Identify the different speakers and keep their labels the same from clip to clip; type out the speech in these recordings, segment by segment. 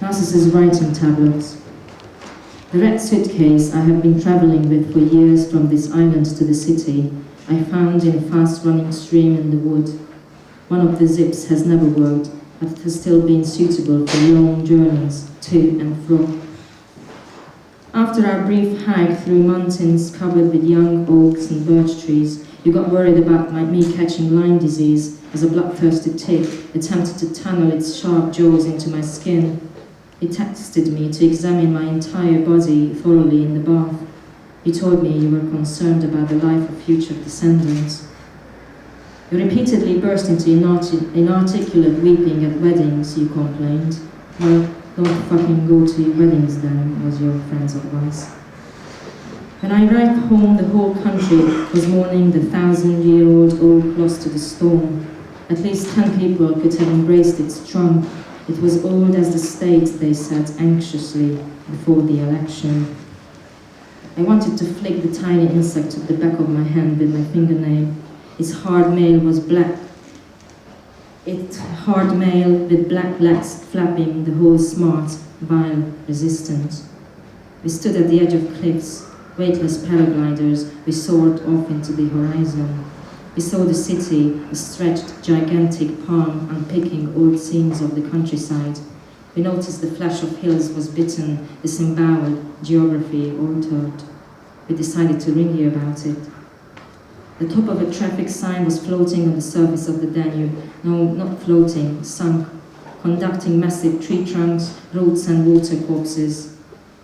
Speaker 1: Narcissus' writing tablets. The red suitcase I have been travelling with for years from this island to the city, I found in a fast-running stream in the wood. One of the zips has never worked, but it has still been suitable for long journeys to and fro. After our brief hike through mountains covered with young oaks and birch trees, you got worried about me catching Lyme disease as a bloodthirsty tick attempted to tunnel its sharp jaws into my skin. He texted me to examine my entire body thoroughly in the bath. You told me you were concerned about the life of future descendants. You repeatedly burst into inarticulate weeping at weddings, you complained. Well, don't fucking go to weddings then, was your friend's advice. When I arrived home, the whole country was mourning the 1,000-year-old oak lost to the storm. At least 10 people could have embraced its trunk. It was old as the state, they said anxiously before the election. I wanted to flick the tiny insect at the back of my hand with my fingernail. Its hard mail was black. Its hard mail with black legs flapping, the whole smart, vile, resistant. We stood at the edge of cliffs, weightless paragliders. We soared off into the horizon. We saw the city, a stretched, gigantic palm unpicking old scenes of the countryside. We noticed the flash of hills was bitten, disemboweled, geography altered. We decided to ring you about it. The top of a traffic sign was floating on the surface of the Danube. No, not floating, sunk, conducting massive tree trunks, roots and water courses.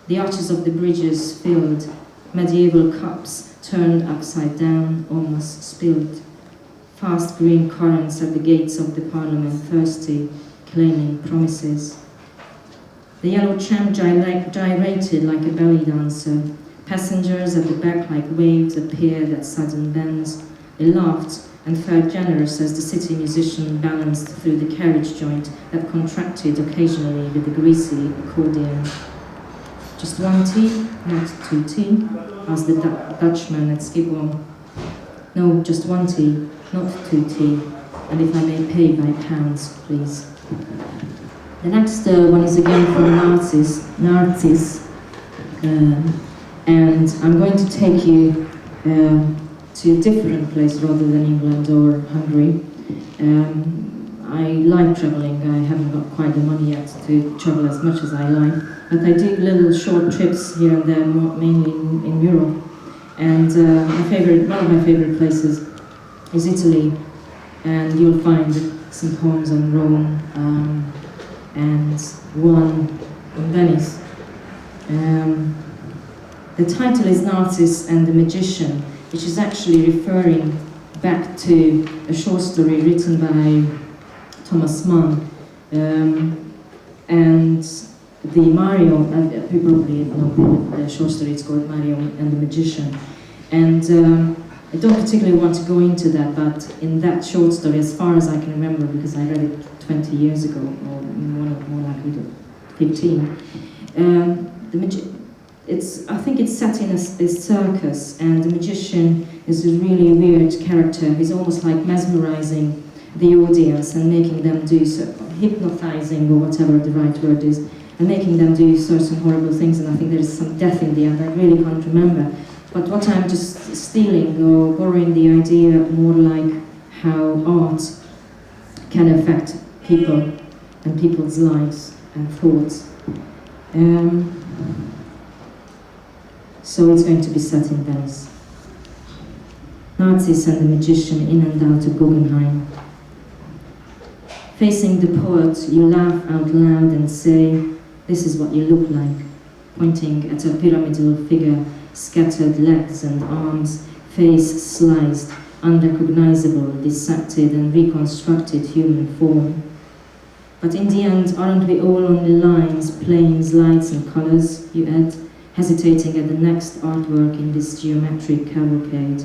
Speaker 1: The arches of the bridges filled, medieval cups turned upside down, almost spilled. Fast green currents at the gates of the parliament, thirsty, claiming promises. The yellow tram gyrated like a belly dancer. Passengers at the back like waves appeared at sudden bends. They laughed and felt generous as the city musician balanced through the carriage joint that contracted occasionally with a greasy accordion. Just one tea, not two tea, asked the Dutchman at Schiphol. No, just one tea, not two tea, and if I may pay by pounds, please. The next one is again from Narcissus, and I'm going to take you to a different place rather than England or Hungary. I like traveling. I haven't got quite the money yet to travel as much as I like, but I do little short trips here and there, mainly in Europe. And one of my favorite places is Italy, and you'll find some poems on Rome and one on Venice. The title is Narcissus and the Magician, which is actually referring back to a short story written by Thomas Mann, and the Mario, you probably know the short story, it's called Mario and the Magician. And I don't particularly want to go into that, but in that short story, as far as I can remember, because I read it 20 years ago, or more likely 15, I think it's set in a circus, and the magician is a really weird character. He's almost like mesmerizing the audience and making them do hypnotizing, or whatever the right word is, and making them do certain horrible things, and I think there is some death in the end. I really can't remember. But what I'm just stealing or borrowing the idea more like how art can affect people and people's lives and thoughts. So it's going to be set in Venice. Narcissus and the Magician in and out of Guggenheim. Facing the poet, you laugh out loud and say, "This is what you look like," pointing at a pyramidal figure, scattered legs and arms, face sliced, unrecognizable, dissected and reconstructed human form. But in the end, aren't we all only lines, planes, lights and colors, you add, hesitating at the next artwork in this geometric cavalcade.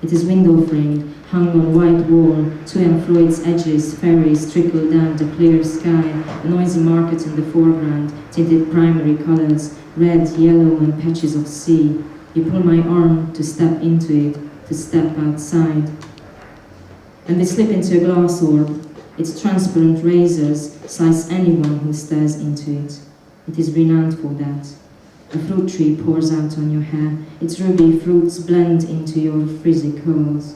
Speaker 1: It is window framed, hung on white wall, to and fro its edges, fairies trickle down the clear sky, a noisy market in the foreground, tinted primary colors, red, yellow and patches of sea. You pull my arm to step into it, to step outside. And we slip into a glass orb, Its transparent razors slice anyone who stares into it. It is renowned for that. A fruit tree pours out on your hair. Its ruby fruits blend into your frizzy curls.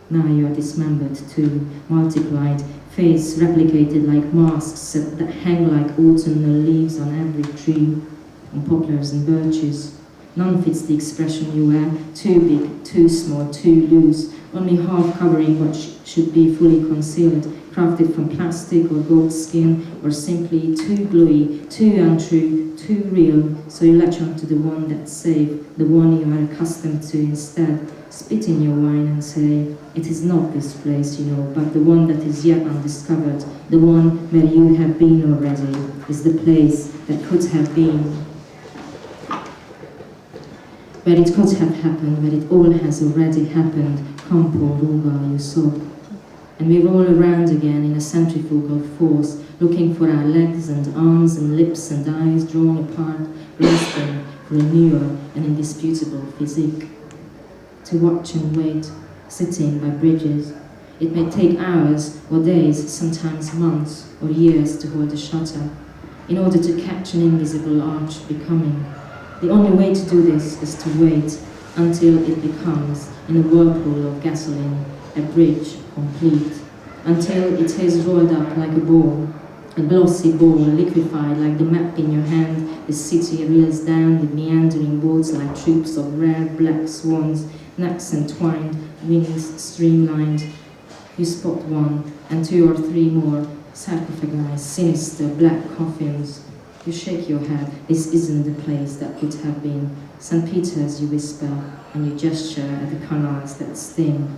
Speaker 1: Now you are dismembered too, multiplied, face replicated like masks that hang like autumnal leaves on every tree, on poplars and birches. None fits the expression you wear, too big, too small, too loose, only half covering what should be fully concealed, crafted from plastic or goat skin, or simply too gluey, too untrue, too real, so you latch onto the one that's safe, the one you are accustomed to instead. Spit in your wine and say, it is not this place, you know, but the one that is yet undiscovered, the one where you have been already, is the place that could have been. Where it could have happened, where it all has already happened, come poor Ruga, you sob. And we roll around again in a centrifugal force, looking for our legs and arms and lips and eyes drawn apart, grasping for a newer and indisputable physique. To watch and wait, sitting by bridges. It may take hours or days, sometimes months or years to hold a shutter, in order to catch an invisible arch becoming. The only way to do this is to wait until it becomes, in a whirlpool of gasoline, a bridge complete, until it is rolled up like a ball, a glossy ball, liquefied like the map in your hand. The city reels down with meandering boats like troops of rare black swans, necks entwined, wings streamlined. You spot one, and 2 or 3 more, sarcophagi, sinister black coffins. You shake your head, this isn't the place that could have been. St. Peter's, you whisper, and you gesture at the canals that sting.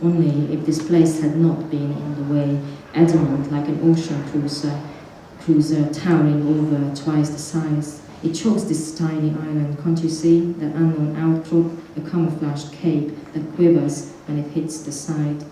Speaker 1: Only if this place had not been in the way, adamant like an ocean cruiser towering over twice the size. It chose this tiny island, can't you see? That unknown outcrop, a camouflaged cape that quivers when it hits the side.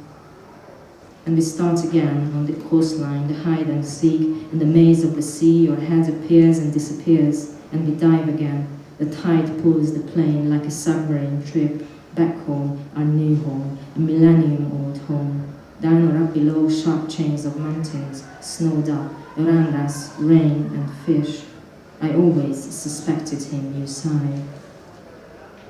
Speaker 1: And we start again on the coastline, the hide and seek, in the maze of the sea. Your head appears and disappears, and we dive again. The tide pulls the plane like a submarine trip, back home, our new home, a millennium-old home. Down or up below, sharp chains of mountains, snowed up, around us, rain and fish. I always suspected him, you sigh.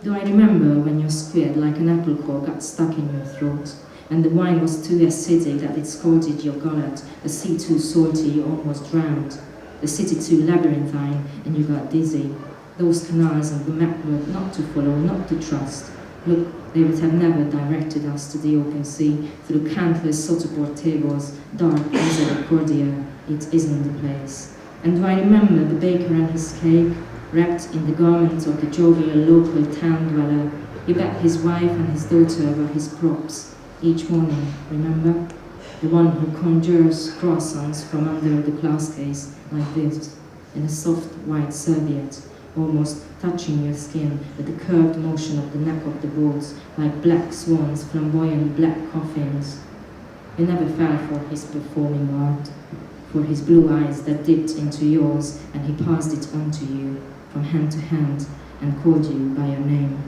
Speaker 1: Do I remember when your squid, like an apple core, got stuck in your throat? And the wine was too acidic that it scalded your gullet, the sea too salty you almost drowned, the city too labyrinthine and you got dizzy. Those canals and the map were not to follow, not to trust. Look, they would have never directed us to the open sea, through countless sotoboard tables, dark misericordia. It isn't the place. And do I remember the baker and his cake, wrapped in the garments of the jovial local town dweller? He bet his wife and his daughter were his props. Each morning, remember? The one who conjures croissants from under the glass case, like this, in a soft white serviette, almost touching your skin with the curved motion of the neck of the boards, like black swans, flamboyant black coffins. You never fell for his performing art, for his blue eyes that dipped into yours, and he passed it on to you, from hand to hand, and called you by your name.